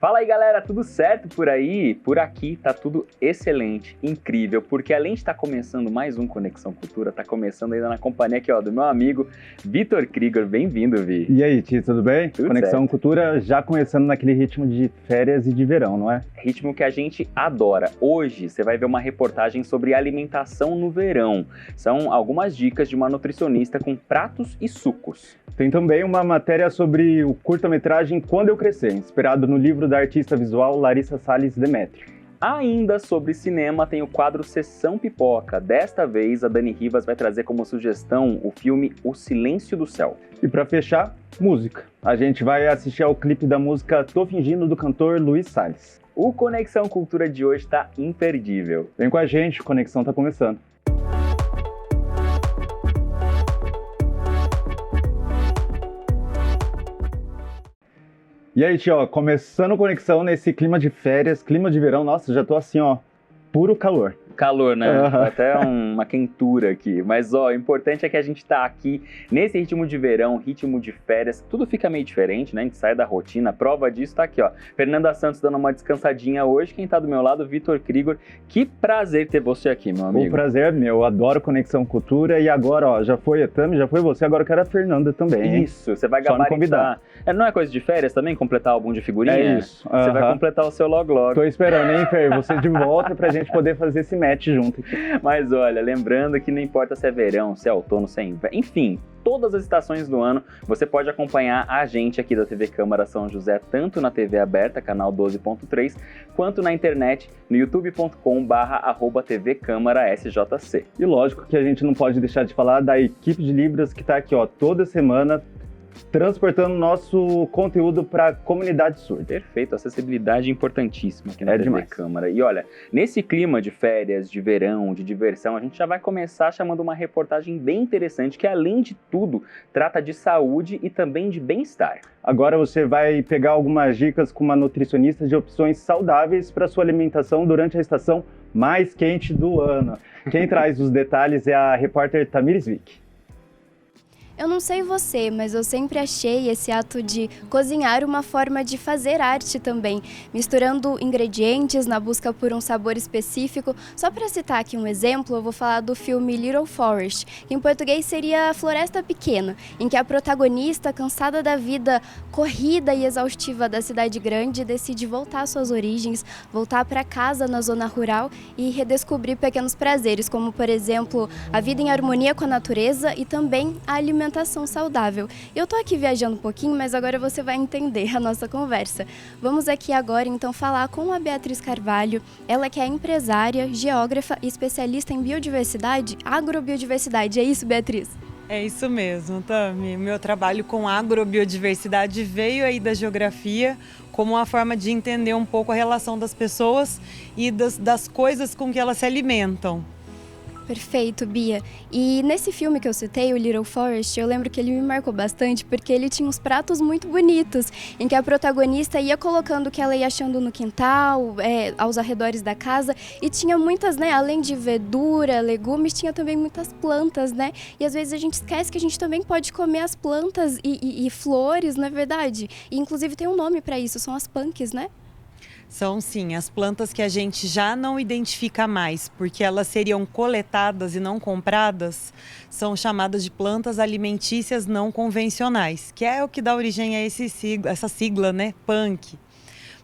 Fala aí galera, tudo certo por aí? Por aqui tá tudo excelente, incrível, porque além de estar começando mais um Conexão Cultura, tá começando ainda na companhia aqui do meu amigo Vitor Krieger. Bem-vindo, Vi. E aí, Ti, tudo bem? Tudo Conexão certo. Cultura já começando naquele ritmo de férias e de verão, não é? Ritmo que a gente adora. Hoje você vai ver uma reportagem sobre alimentação no verão. São algumas dicas de uma nutricionista com pratos e sucos. Tem também uma matéria sobre o curta-metragem Quando Eu Crescer, inspirado no livro da artista visual Larissa Salles Demétrio. Ainda sobre cinema tem o quadro Sessão Pipoca. Desta vez a Dani Rivas vai trazer como sugestão o filme O Silêncio do Céu. E para fechar, música. A gente vai assistir ao clipe da música Tô Fingindo do cantor Luiz Salles. O Conexão Cultura de hoje tá imperdível. Vem com a gente, o Conexão tá começando. E aí, tio, começando Conexão nesse clima de férias, clima de verão, nossa, já tô assim, puro calor. Calor, né? Uhum. Até uma quentura aqui. Mas, o importante é que a gente tá aqui nesse ritmo de verão, ritmo de férias. Tudo fica meio diferente, né? A gente sai da rotina. A prova disso tá aqui, Fernanda Santos dando uma descansadinha hoje. Quem tá do meu lado, Vitor Krieger. Que prazer ter você aqui, meu amigo. O prazer é meu. Eu adoro Conexão Cultura. E agora, já foi a Tami, já foi você. Agora eu quero a Fernanda também, hein? Isso, você vai Só me convidar. Não é coisa de férias também? Completar álbum de figurinha? É isso. Você vai completar o seu log. Tô esperando, hein, Fer? Você de volta pra gente poder fazer esse match junto aqui. Mas olha, lembrando que não importa se é verão, se é outono, se é inverno, enfim, todas as estações do ano, você pode acompanhar a gente aqui da TV Câmara São José, tanto na TV aberta, canal 12.3, quanto na internet, no youtube.com/TV Câmara SJC. E lógico que a gente não pode deixar de falar da equipe de Libras que tá aqui, toda semana, transportando nosso conteúdo para a comunidade surda. Perfeito, acessibilidade importantíssima aqui na TV demais. Câmara. E olha, nesse clima de férias, de verão, de diversão, a gente já vai começar chamando uma reportagem bem interessante que, além de tudo, trata de saúde e também de bem-estar. Agora você vai pegar algumas dicas com uma nutricionista de opções saudáveis para sua alimentação durante a estação mais quente do ano. Quem traz os detalhes é a repórter Tamires Vick. Eu não sei você, mas eu sempre achei esse ato de cozinhar uma forma de fazer arte também, misturando ingredientes na busca por um sabor específico. Só para citar aqui um exemplo, eu vou falar do filme Little Forest, que em português seria Floresta Pequena, em que a protagonista, cansada da vida corrida e exaustiva da cidade grande, decide voltar às suas origens, voltar para casa na zona rural e redescobrir pequenos prazeres, como, por exemplo, a vida em harmonia com a natureza e também a alimentação saudável. Eu tô aqui viajando um pouquinho, mas agora você vai entender a nossa conversa. Vamos aqui agora então falar com a Beatriz Carvalho, ela que é empresária, geógrafa e especialista em biodiversidade, agrobiodiversidade. É isso, Beatriz? É isso mesmo, Tami. Meu trabalho com agrobiodiversidade veio aí da geografia como uma forma de entender um pouco a relação das pessoas e das coisas com que elas se alimentam. Perfeito, Bia. E nesse filme que eu citei, o Little Forest, eu lembro que ele me marcou bastante porque ele tinha uns pratos muito bonitos, em que a protagonista ia colocando o que ela ia achando no quintal, aos arredores da casa, e tinha muitas, além de verdura, legumes, tinha também muitas plantas, E às vezes a gente esquece que a gente também pode comer as plantas e flores, não é verdade? E inclusive tem um nome para isso, são as punks, São sim, as plantas que a gente já não identifica mais, porque elas seriam coletadas e não compradas, são chamadas de plantas alimentícias não convencionais, que é o que dá origem a essa sigla, punk.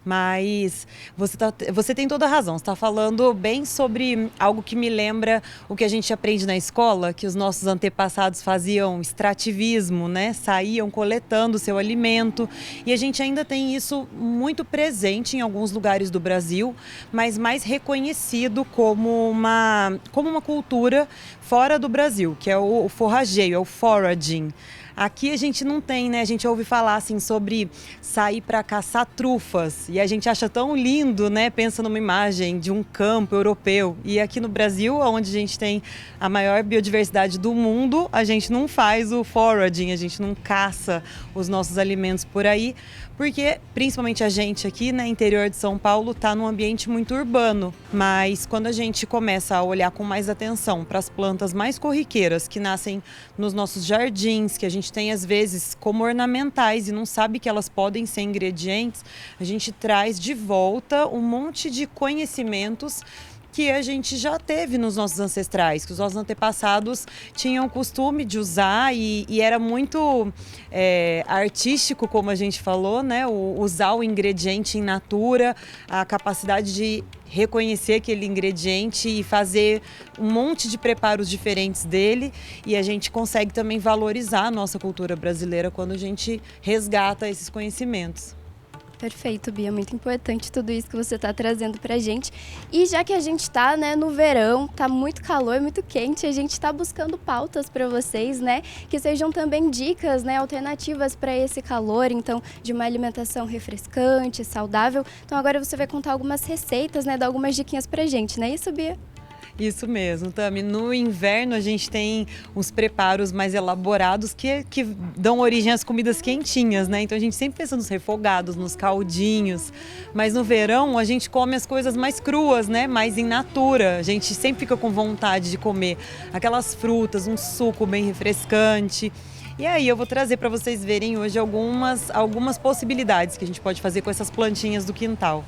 Mas você tem toda a razão, você está falando bem sobre algo que me lembra o que a gente aprende na escola, que os nossos antepassados faziam extrativismo, saíam coletando o seu alimento, e a gente ainda tem isso muito presente em alguns lugares do Brasil, mas mais reconhecido como uma cultura fora do Brasil, que é o forrageio, é o foraging. Aqui a gente não tem, A gente ouve falar assim sobre sair para caçar trufas e a gente acha tão lindo, Pensa numa imagem de um campo europeu. E aqui no Brasil, onde a gente tem a maior biodiversidade do mundo, a gente não faz o foraging, a gente não caça os nossos alimentos por aí, porque principalmente a gente aqui, interior de São Paulo, está num ambiente muito urbano. Mas quando a gente começa a olhar com mais atenção para as plantas mais corriqueiras que nascem nos nossos jardins, que a gente gente tem às vezes como ornamentais e não sabe que elas podem ser ingredientes, a gente traz de volta um monte de conhecimentos que a gente já teve nos nossos ancestrais, que os nossos antepassados tinham o costume de usar e era muito artístico, como a gente falou, né? Usar o ingrediente in natura, a capacidade de reconhecer aquele ingrediente e fazer um monte de preparos diferentes dele, e a gente consegue também valorizar a nossa cultura brasileira quando a gente resgata esses conhecimentos. Perfeito, Bia, muito importante tudo isso que você está trazendo pra gente. E já que a gente está, né, no verão, tá muito calor, muito quente, a gente está buscando pautas para vocês, né, que sejam também dicas, né, alternativas para esse calor, então, de uma alimentação refrescante, saudável. Então agora você vai contar algumas receitas, né, dar algumas diquinhas pra gente, não é isso, Bia? Isso mesmo, Tami. No inverno a gente tem uns preparos mais elaborados que dão origem às comidas quentinhas, né? Então a gente sempre pensa nos refogados, nos caldinhos. Mas no verão a gente come as coisas mais cruas, né? Mais in natura. A gente sempre fica com vontade de comer aquelas frutas, um suco bem refrescante. E aí eu vou trazer para vocês verem hoje algumas possibilidades que a gente pode fazer com essas plantinhas do quintal.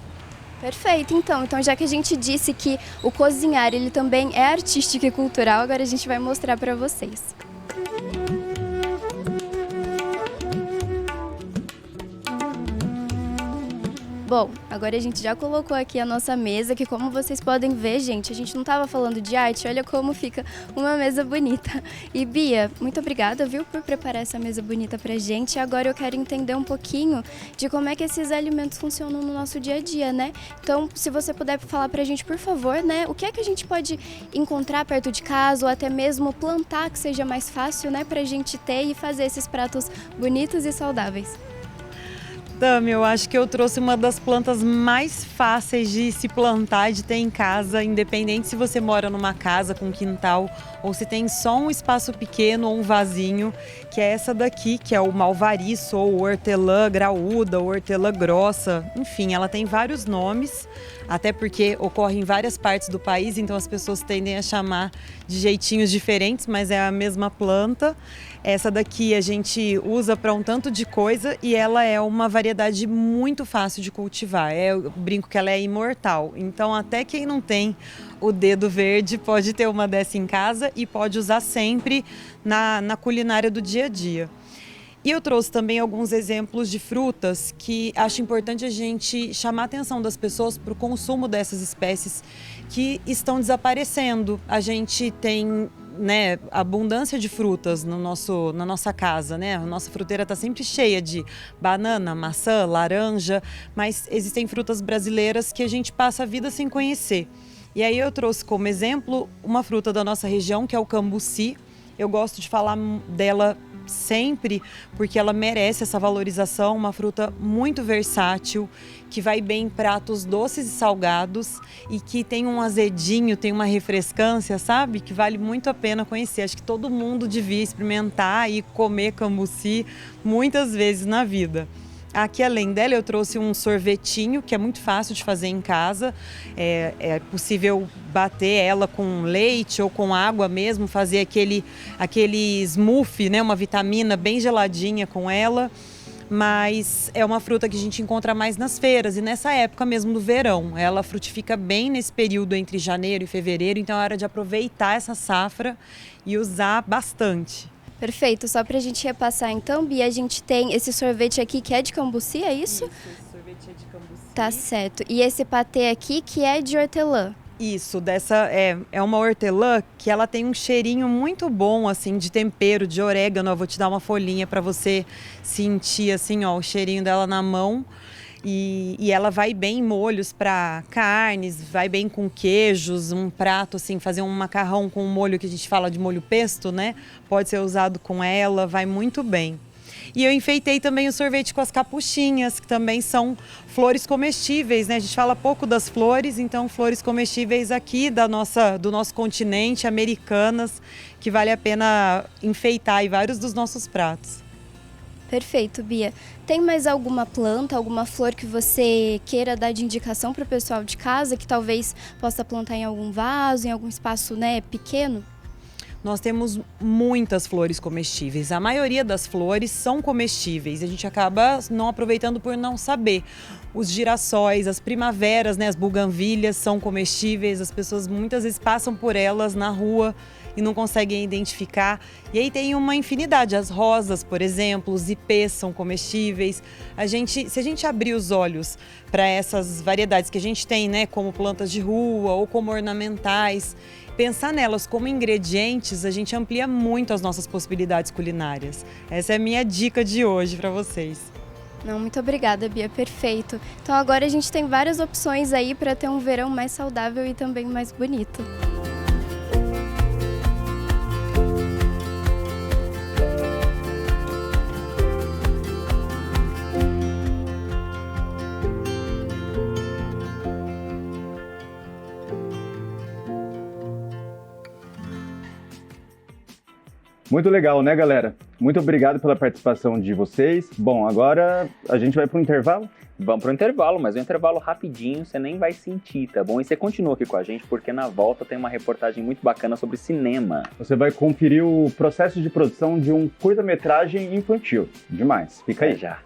Perfeito, então já que a gente disse que o cozinhar ele também é artístico e cultural, agora a gente vai mostrar para vocês. Bom, agora a gente já colocou aqui a nossa mesa, que como vocês podem ver, gente, a gente não estava falando de arte, olha como fica uma mesa bonita. E Bia, muito obrigada, viu, por preparar essa mesa bonita pra gente. Agora eu quero entender um pouquinho de como é que esses alimentos funcionam no nosso dia a dia, né? Então, se você puder falar pra gente, por favor, né, o que é que a gente pode encontrar perto de casa ou até mesmo plantar que seja mais fácil, né, pra gente ter e fazer esses pratos bonitos e saudáveis. Tami, eu acho que eu trouxe uma das plantas mais fáceis de se plantar e de ter em casa, independente se você mora numa casa com quintal ou se tem só um espaço pequeno ou um vasinho, que é essa daqui, que é o malvariço ou hortelã graúda ou hortelã grossa. Enfim, ela tem vários nomes, até porque ocorre em várias partes do país, então as pessoas tendem a chamar de jeitinhos diferentes, mas é a mesma planta. Essa daqui a gente usa para um tanto de coisa e ela é uma variedade muito fácil de cultivar. Eu brinco que ela é imortal. Então até quem não tem o dedo verde pode ter uma dessa em casa e pode usar sempre na culinária do dia a dia. E eu trouxe também alguns exemplos de frutas que acho importante a gente chamar a atenção das pessoas para o consumo dessas espécies que estão desaparecendo. A gente tem, né, abundância de frutas na nossa casa, né? A nossa fruteira está sempre cheia de banana, maçã, laranja, mas existem frutas brasileiras que a gente passa a vida sem conhecer. E aí eu trouxe como exemplo uma fruta da nossa região, que é o cambuci. Eu gosto de falar dela sempre porque ela merece essa valorização, uma fruta muito versátil, que vai bem em pratos doces e salgados e que tem um azedinho, tem uma refrescância, sabe? Que vale muito a pena conhecer. Acho que todo mundo devia experimentar e comer cambuci muitas vezes na vida. Aqui, além dela, eu trouxe um sorvetinho, que é muito fácil de fazer em casa. É possível bater ela com leite ou com água mesmo, fazer aquele smoothie, né? Uma vitamina bem geladinha com ela. Mas é uma fruta que a gente encontra mais nas feiras e nessa época mesmo do verão. Ela frutifica bem nesse período entre janeiro e fevereiro, então é hora de aproveitar essa safra e usar bastante. Perfeito, só pra gente repassar então, Bia, a gente tem esse sorvete aqui que é de cambuci, é isso? Isso, esse sorvete é de cambuci. Tá certo. E esse patê aqui que é de hortelã. Isso, é uma hortelã que ela tem um cheirinho muito bom, assim, de tempero, de orégano. Eu vou te dar uma folhinha para você sentir, assim, ó, o cheirinho dela na mão. E ela vai bem em molhos para carnes, vai bem com queijos, um prato, assim, fazer um macarrão com um molho que a gente fala de molho pesto, né? Pode ser usado com ela, vai muito bem. E eu enfeitei também o sorvete com as capuchinhas, que também são flores comestíveis, né? A gente fala pouco das flores, então flores comestíveis aqui do nosso continente, americanas, que vale a pena enfeitar em vários dos nossos pratos. Perfeito, Bia. Tem mais alguma planta, alguma flor que você queira dar de indicação para o pessoal de casa, que talvez possa plantar em algum vaso, em algum espaço, né, pequeno? nós temos muitas flores comestíveis. A maioria das flores são comestíveis. A gente acaba não aproveitando por não saber. Os girassóis, as primaveras, né, as buganvílias são comestíveis. As pessoas muitas vezes passam por elas na rua e não conseguem identificar. E aí tem uma infinidade. As rosas, por exemplo, os ipês são comestíveis. Se a gente abrir os olhos para essas variedades que a gente tem, né, como plantas de rua ou como ornamentais, pensar nelas como ingredientes, a gente amplia muito as nossas possibilidades culinárias. Essa é a minha dica de hoje para vocês. Não, muito obrigada, Bia, perfeito. Então agora a gente tem várias opções aí para ter um verão mais saudável e também mais bonito. Muito legal, né, galera? Muito obrigado pela participação de vocês. Bom, agora a gente vai para o intervalo? Vamos para o intervalo, mas um intervalo rapidinho, você nem vai sentir, tá bom? E você continua aqui com a gente, porque na volta tem uma reportagem muito bacana sobre cinema. Você vai conferir o processo de produção de um curta-metragem infantil. Demais, fica aí. Já.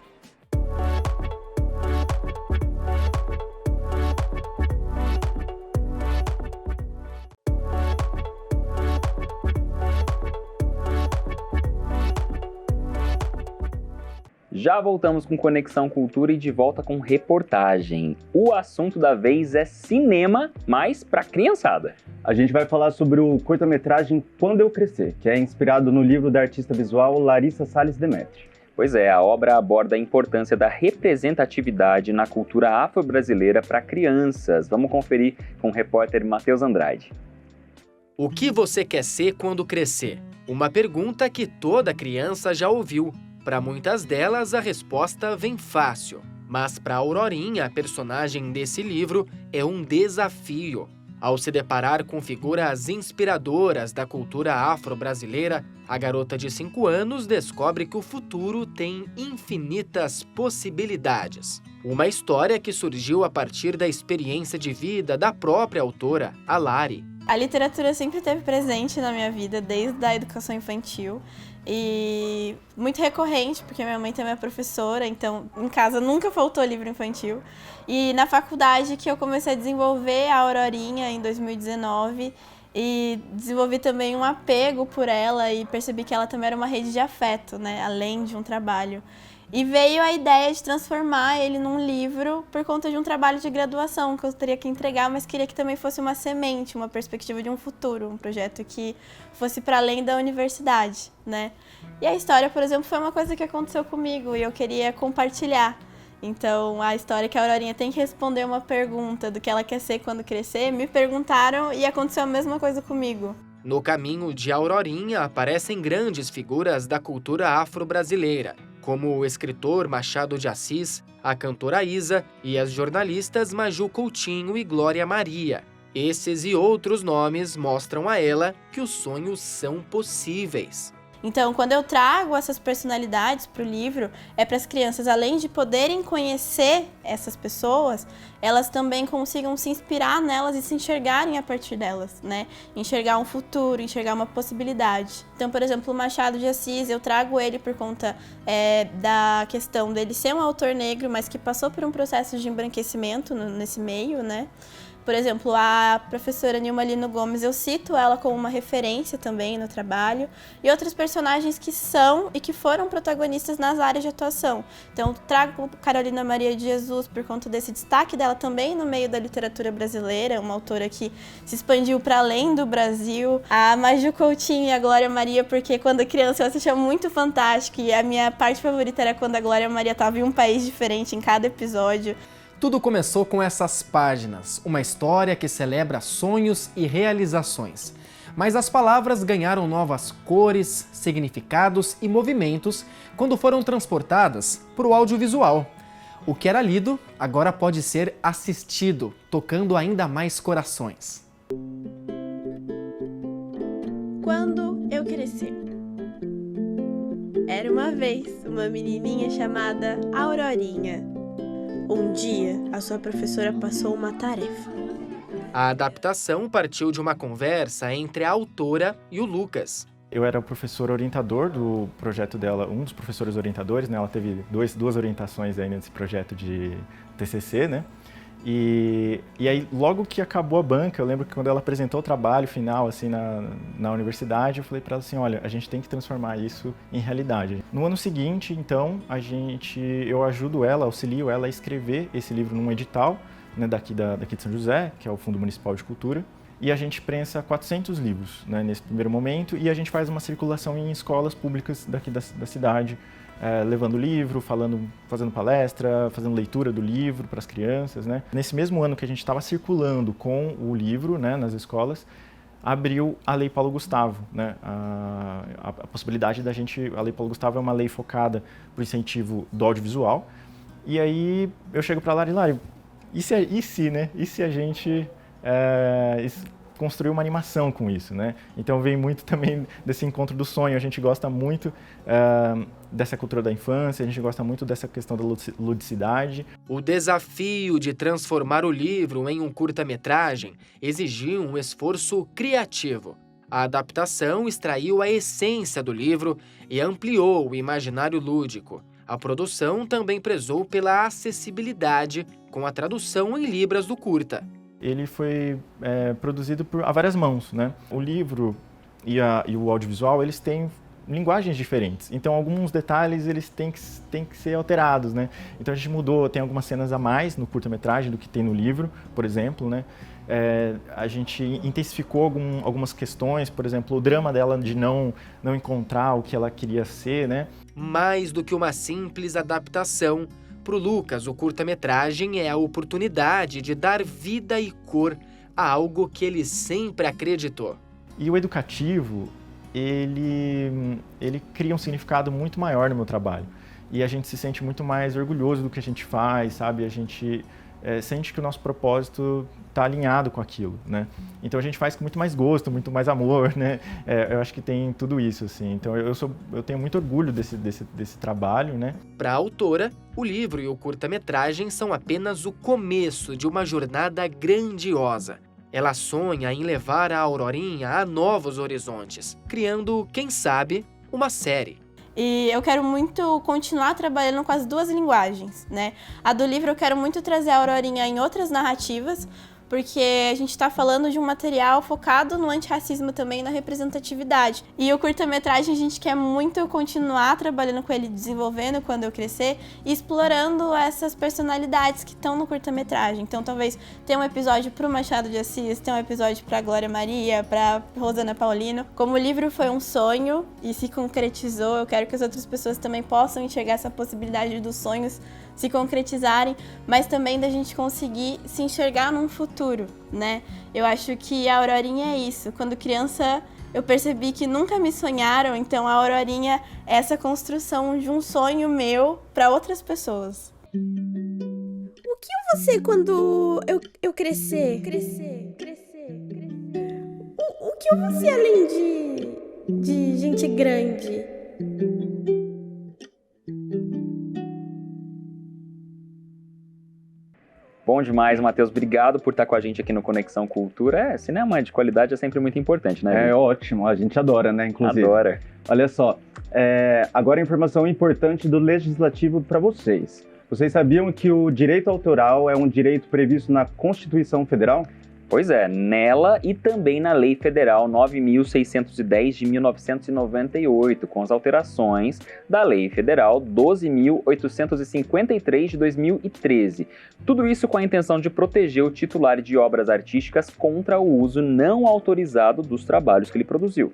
Já voltamos com Conexão Cultura e de volta com reportagem. O assunto da vez é cinema, mas para criançada. A gente vai falar sobre o curta-metragem Quando Eu Crescer, que é inspirado no livro da artista visual Larissa Salles Demetri. Pois é, a obra aborda a importância da representatividade na cultura afro-brasileira para crianças. Vamos conferir com o repórter Matheus Andrade. O que você quer ser quando crescer? Uma pergunta que toda criança já ouviu. Para muitas delas, a resposta vem fácil. Mas para Aurorinha, a personagem desse livro, é um desafio. Ao se deparar com figuras inspiradoras da cultura afro-brasileira, a garota de 5 anos descobre que o futuro tem infinitas possibilidades. Uma história que surgiu a partir da experiência de vida da própria autora, a Lari. A literatura sempre esteve presente na minha vida, desde a educação infantil. E muito recorrente, porque minha mãe também é professora, então em casa nunca faltou livro infantil. E na faculdade que eu comecei a desenvolver a Aurorinha em 2019 e desenvolvi também um apego por ela e percebi que ela também era uma rede de afeto, né, além de um trabalho. E veio a ideia de transformar ele num livro por conta de um trabalho de graduação que eu teria que entregar, mas queria que também fosse uma semente, uma perspectiva de um futuro, um projeto que fosse para além da universidade, né? E a história, por exemplo, foi uma coisa que aconteceu comigo e eu queria compartilhar. Então, a história que a Aurorinha tem que responder uma pergunta do que ela quer ser quando crescer, me perguntaram e aconteceu a mesma coisa comigo. No caminho de Aurorinha aparecem grandes figuras da cultura afro-brasileira, como o escritor Machado de Assis, a cantora Isa e as jornalistas Maju Coutinho e Glória Maria. Esses e outros nomes mostram a ela que os sonhos são possíveis. Então, quando eu trago essas personalidades para o livro, é para as crianças, além de poderem conhecer essas pessoas, elas também consigam se inspirar nelas e se enxergarem a partir delas, né? Enxergar um futuro, enxergar uma possibilidade. Então, por exemplo, o Machado de Assis, eu trago ele por conta da questão dele ser um autor negro, mas que passou por um processo de embranquecimento nesse meio, né? Por exemplo, a professora Nilma Lino Gomes, eu cito ela como uma referência também no trabalho, e outros personagens que são e que foram protagonistas nas áreas de atuação. Então, trago Carolina Maria de Jesus por conta desse destaque dela também no meio da literatura brasileira, uma autora que se expandiu para além do Brasil. A Maju Coutinho e a Glória Maria, porque quando criança eu assistia muito Fantástico, e a minha parte favorita era quando a Glória Maria estava em um país diferente em cada episódio. Tudo começou com essas páginas, uma história que celebra sonhos e realizações. Mas as palavras ganharam novas cores, significados e movimentos quando foram transportadas para o audiovisual. O que era lido agora pode ser assistido, tocando ainda mais corações. Quando eu crescer. Era uma vez uma menininha chamada Aurorinha. Um dia, a sua professora passou uma tarefa. A adaptação partiu de uma conversa entre a autora e o Lucas. Eu era o professor orientador do projeto dela, um dos professores orientadores, né? Ela teve duas orientações aí nesse projeto de TCC, né? E aí, logo que acabou a banca, eu lembro que quando ela apresentou o trabalho final, assim, na universidade, eu falei para ela assim, olha, a gente tem que transformar isso em realidade. No ano seguinte, então, eu ajudo ela, auxilio ela a escrever esse livro num edital, né, daqui de São José, que é o Fundo Municipal de Cultura, e a gente prensa 400 livros, né, nesse primeiro momento, e a gente faz uma circulação em escolas públicas daqui da cidade, levando livro, fazendo palestra, fazendo leitura do livro para as crianças, né. Nesse mesmo ano que a gente estava circulando com o livro, né, nas escolas, abriu a Lei Paulo Gustavo, né, a possibilidade a Lei Paulo Gustavo é uma lei focada para o incentivo do audiovisual, e aí eu chego para a Lari, e se a gente construir uma animação com isso, né? Então vem muito também desse encontro do sonho, a gente gosta muito dessa cultura da infância, a gente gosta muito dessa questão da ludicidade. O desafio de transformar o livro em um curta-metragem exigiu um esforço criativo. A adaptação extraiu a essência do livro e ampliou o imaginário lúdico. A produção também prezou pela acessibilidade com a tradução em libras do curta. Ele foi produzido a várias mãos, né? O livro e o audiovisual, eles têm linguagens diferentes. Então, alguns detalhes, eles têm que ser alterados, né? Então, a gente mudou, tem algumas cenas a mais no curta-metragem do que tem no livro, por exemplo, né? A gente intensificou algumas questões, por exemplo, o drama dela de não encontrar o que ela queria ser, né? Mais do que uma simples adaptação, para o Lucas, o curta-metragem é a oportunidade de dar vida e cor a algo que ele sempre acreditou. E o educativo, ele cria um significado muito maior no meu trabalho. E a gente se sente muito mais orgulhoso do que a gente faz, sabe? A gente sente que o nosso propósito está alinhado com aquilo, né? Então a gente faz com muito mais gosto, muito mais amor, né? Eu acho que tem tudo isso, assim. Então eu tenho muito orgulho desse trabalho, né? Para a autora, o livro e o curta-metragem são apenas o começo de uma jornada grandiosa. Ela sonha em levar a Aurorinha a novos horizontes, criando, quem sabe, uma série. E eu quero muito continuar trabalhando com as duas linguagens, né? A do livro eu quero muito trazer a Aurorinha em outras narrativas, porque a gente está falando de um material focado no antirracismo também e na representatividade. E o curta-metragem a gente quer muito continuar trabalhando com ele, desenvolvendo quando eu crescer e explorando essas personalidades que estão no curta-metragem. Então talvez tenha um episódio para o Machado de Assis, tenha um episódio para a Glória Maria, para Rosana Paulino. Como o livro foi um sonho e se concretizou, eu quero que as outras pessoas também possam enxergar essa possibilidade dos sonhos se concretizarem, mas também da gente conseguir se enxergar num futuro, né? Eu acho que a Aurorinha é isso. Quando criança, eu percebi que nunca me sonharam, então a Aurorinha é essa construção de um sonho meu para outras pessoas. O que eu vou ser quando eu crescer? O que eu vou ser além de gente grande? Bom demais, Matheus. Obrigado por estar com a gente aqui no Conexão Cultura. Cinema de qualidade é sempre muito importante, né? É ótimo, a gente adora, né, inclusive. Adora. Olha só, agora informação importante do Legislativo para vocês. Vocês sabiam que o direito autoral é um direito previsto na Constituição Federal? Pois é, nela e também na Lei Federal 9.610 de 1998, com as alterações da Lei Federal 12.853 de 2013. Tudo isso com a intenção de proteger o titular de obras artísticas contra o uso não autorizado dos trabalhos que ele produziu.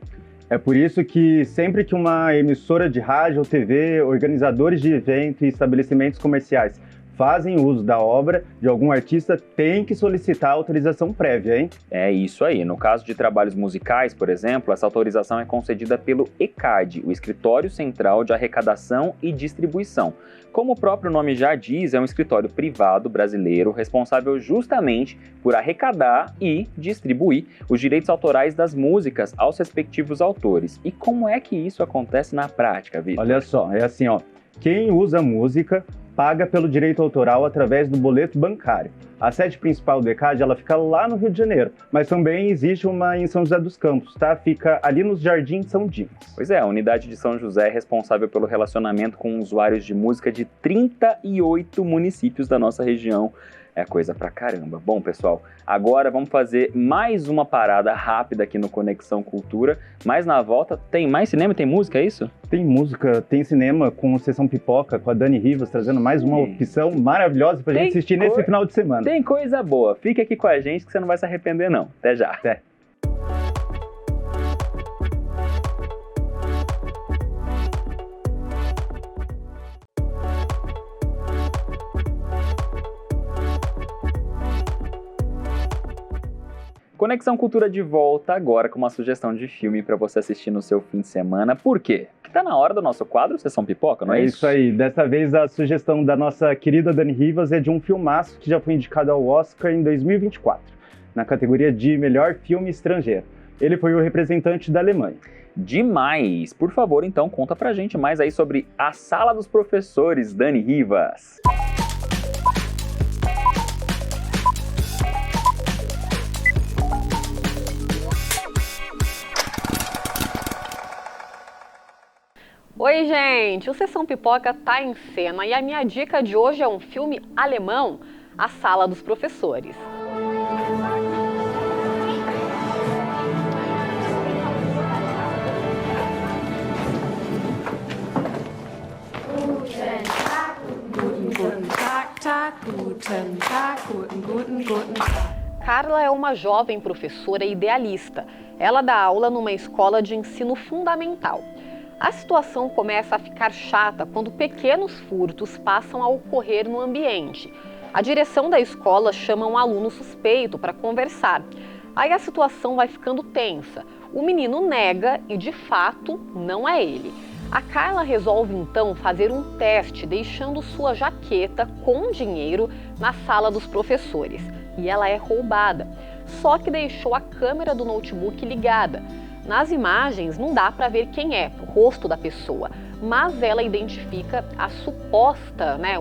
É por isso que sempre que uma emissora de rádio ou TV, organizadores de evento e estabelecimentos comerciais fazem uso da obra de algum artista, tem que solicitar autorização prévia, hein? É isso aí. No caso de trabalhos musicais, por exemplo, essa autorização é concedida pelo ECAD, o Escritório Central de Arrecadação e Distribuição. Como o próprio nome já diz, é um escritório privado brasileiro responsável justamente por arrecadar e distribuir os direitos autorais das músicas aos respectivos autores. E como é que isso acontece na prática, Vitor? Olha só, é assim, ó. Quem usa música paga pelo direito autoral através do boleto bancário. A sede principal do ECAD, ela fica lá no Rio de Janeiro, mas também existe uma em São José dos Campos, tá? Fica ali nos Jardins São Dimas. Pois é, a unidade de São José é responsável pelo relacionamento com usuários de música de 38 municípios da nossa região. É coisa pra caramba. Bom, pessoal, agora vamos fazer mais uma parada rápida aqui no Conexão Cultura, mas na volta tem mais cinema e tem música, é isso? Tem música, tem cinema com Sessão Pipoca, com a Dani Rivas, trazendo mais uma opção maravilhosa pra gente assistir nesse final de semana. Tem coisa boa. Fica aqui com a gente que você não vai se arrepender, não. Até já. Até. Conexão Cultura de volta agora com uma sugestão de filme para você assistir no seu fim de semana. Por quê? Porque tá na hora do nosso quadro Sessão Pipoca, não é isso? É isso aí. Dessa vez a sugestão da nossa querida Dani Rivas é de um filmaço que já foi indicado ao Oscar em 2024, na categoria de Melhor Filme Estrangeiro. Ele foi o representante da Alemanha. Demais! Por favor, então, conta pra gente mais aí sobre A Sala dos Professores, Dani Rivas. Oi, gente! O Sessão Pipoca tá em cena e a minha dica de hoje é um filme alemão, A Sala dos Professores. Carla é uma jovem professora idealista. Ela dá aula numa escola de ensino fundamental. A situação começa a ficar chata quando pequenos furtos passam a ocorrer no ambiente. A direção da escola chama um aluno suspeito para conversar. Aí a situação vai ficando tensa. O menino nega e, de fato, não é ele. A Carla resolve então fazer um teste deixando sua jaqueta com dinheiro na sala dos professores. E ela é roubada. Só que deixou a câmera do notebook ligada. Nas imagens não dá para ver quem é, o rosto da pessoa, mas ela identifica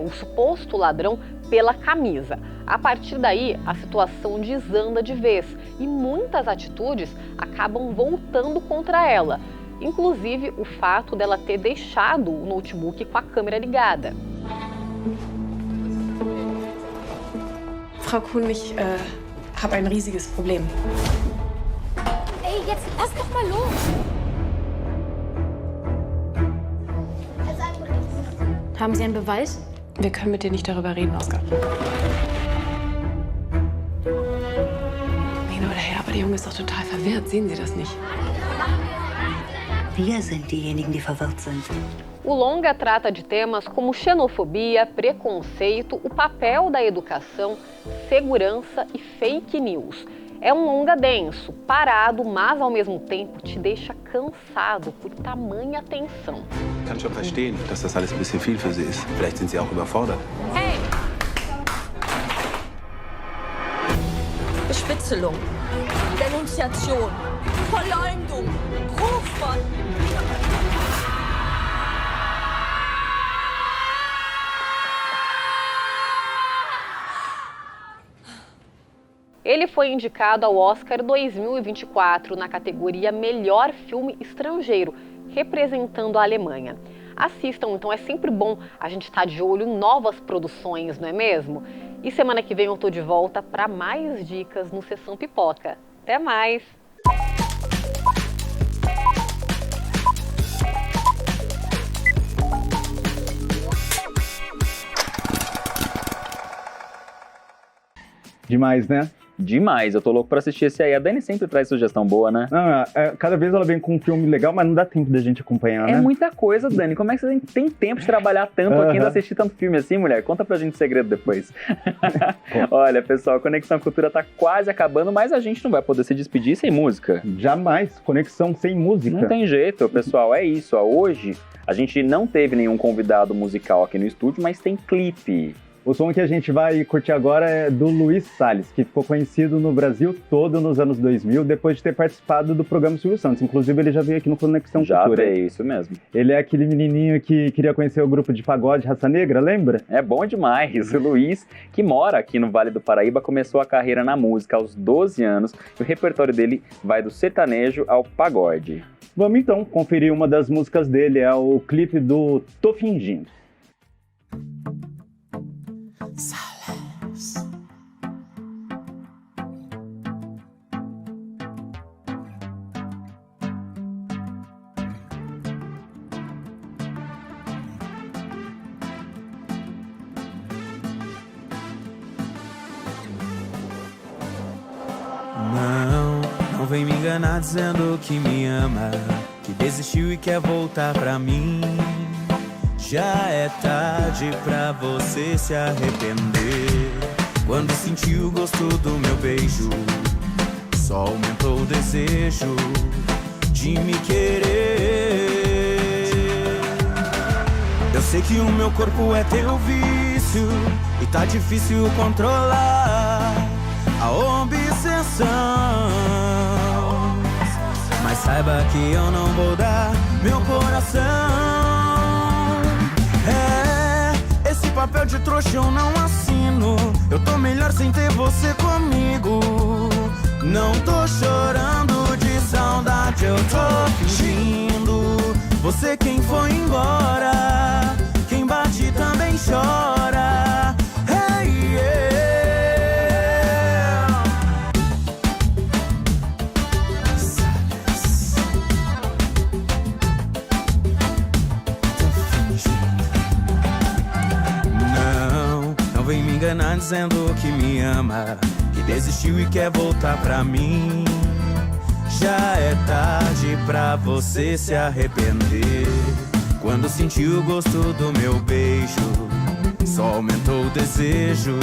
o suposto ladrão pela camisa. A partir daí, a situação desanda de vez e muitas atitudes acabam voltando contra ela, inclusive o fato dela ter deixado o notebook com a câmera ligada. Frau Kuhn, ich habe ein riesiges Problem. Ey, jetzt lass doch mal los! Haben Sie einen Beweis? Wir können mit dir nicht darüber reden, Oskar. Hin oder her, aber der Junge ist doch total verwirrt. Sehen Sie das nicht? Wir sind diejenigen, die verwirrt sind. O longa trata de temas como xenofobia, preconceito, o papel da educação, segurança e fake news. É um longa denso, parado, mas ao mesmo tempo te deixa cansado por tamanha tensão. Ich kann schon verstehen, dass das alles ein bisschen viel für Sie ist. Vielleicht sind Sie auch überfordert. Hey! Bespitzelung, Denunziation, Verleumdung, Ruf von... Ele foi indicado ao Oscar 2024 na categoria Melhor Filme Estrangeiro, representando a Alemanha. Assistam, então é sempre bom a gente estar de olho em novas produções, não é mesmo? E semana que vem eu tô de volta para mais dicas no Sessão Pipoca. Até mais! Demais, né? Demais, eu tô louco pra assistir esse aí. A Dani sempre traz sugestão boa, né? Não, cada vez ela vem com um filme legal, mas não dá tempo da gente acompanhar, né? É muita coisa, Dani. Como é que você tem tempo de trabalhar tanto aqui e ainda assistir tanto filme assim, mulher? Conta pra gente o segredo depois. Olha, pessoal, a Conexão Cultura tá quase acabando, mas a gente não vai poder se despedir sem música. Jamais. Conexão sem música. Não tem jeito, pessoal. É isso, ó. Hoje a gente não teve nenhum convidado musical aqui no estúdio, mas tem clipe. O som que a gente vai curtir agora é do Luiz Salles, que ficou conhecido no Brasil todo nos anos 2000, depois de ter participado do programa Silvio Santos. Inclusive, ele já veio aqui no Conexão Cultura. Já veio, isso mesmo. Ele é aquele menininho que queria conhecer o grupo de pagode Raça Negra, lembra? É bom demais. O Luiz, que mora aqui no Vale do Paraíba, começou a carreira na música aos 12 anos e o repertório dele vai do sertanejo ao pagode. Vamos então conferir uma das músicas dele, é o clipe do Tô Fingindo. Não vem me enganar dizendo que me ama, que desistiu e quer voltar pra mim. Já é tarde pra você se arrepender. Quando sentiu o gosto do meu beijo, só aumentou o desejo de me querer. Eu sei que o meu corpo é teu vício e tá difícil controlar a obsessão, mas saiba que eu não vou dar meu coração. Esse papel de trouxa eu não assino. Eu tô melhor sem ter você comigo. Não tô chorando de saudade, eu tô fingindo. Você quem foi embora, quem bate também chora. Hey, yeah. Não vem me enganar dizendo que me ama, que desistiu e quer voltar pra mim. Já é tarde pra você se arrepender. Quando sentiu o gosto do meu beijo, só aumentou o desejo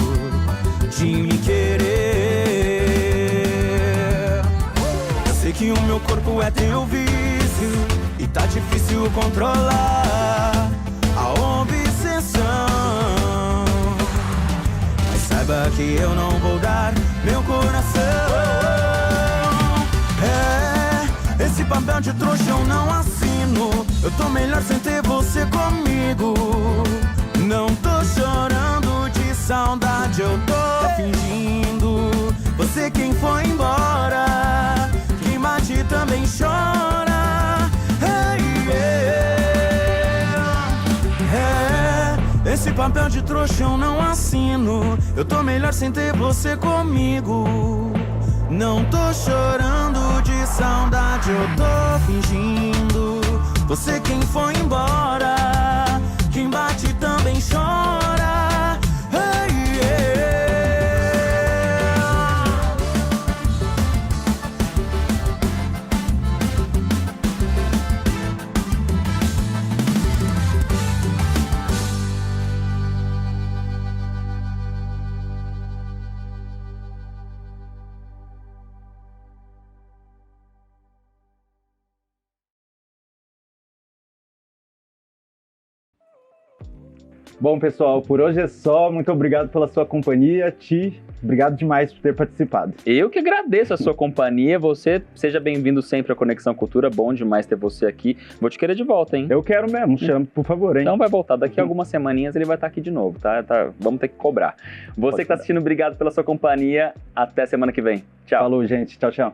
de me querer. Eu sei que o meu corpo é teu vício e tá difícil controlar a obsessão, mas saiba que eu não vou dar meu coração. Esse papel de trouxa eu não assino. Eu tô melhor sem ter você comigo. Não tô chorando de saudade, eu tô fingindo. Você quem foi embora, quem bate também chora. Hey, yeah. Esse papel de trouxa eu não assino. Eu tô melhor sem ter você comigo. Não tô chorando de saudade, eu tô fingindo. Você quem foi embora, quem bate também chora. Hey, yeah. Bom, pessoal, por hoje é só. Muito obrigado pela sua companhia. Ti, obrigado demais por ter participado. Eu que agradeço a sua companhia. Você seja bem-vindo sempre à Conexão Cultura. Bom demais ter você aqui. Vou te querer de volta, hein? Eu quero mesmo. Chame, por favor, hein? Então vai voltar. Daqui a algumas semaninhas ele vai estar aqui de novo, tá? Vamos ter que cobrar. Você que está assistindo, obrigado pela sua companhia. Até semana que vem. Tchau. Falou, gente. Tchau, tchau.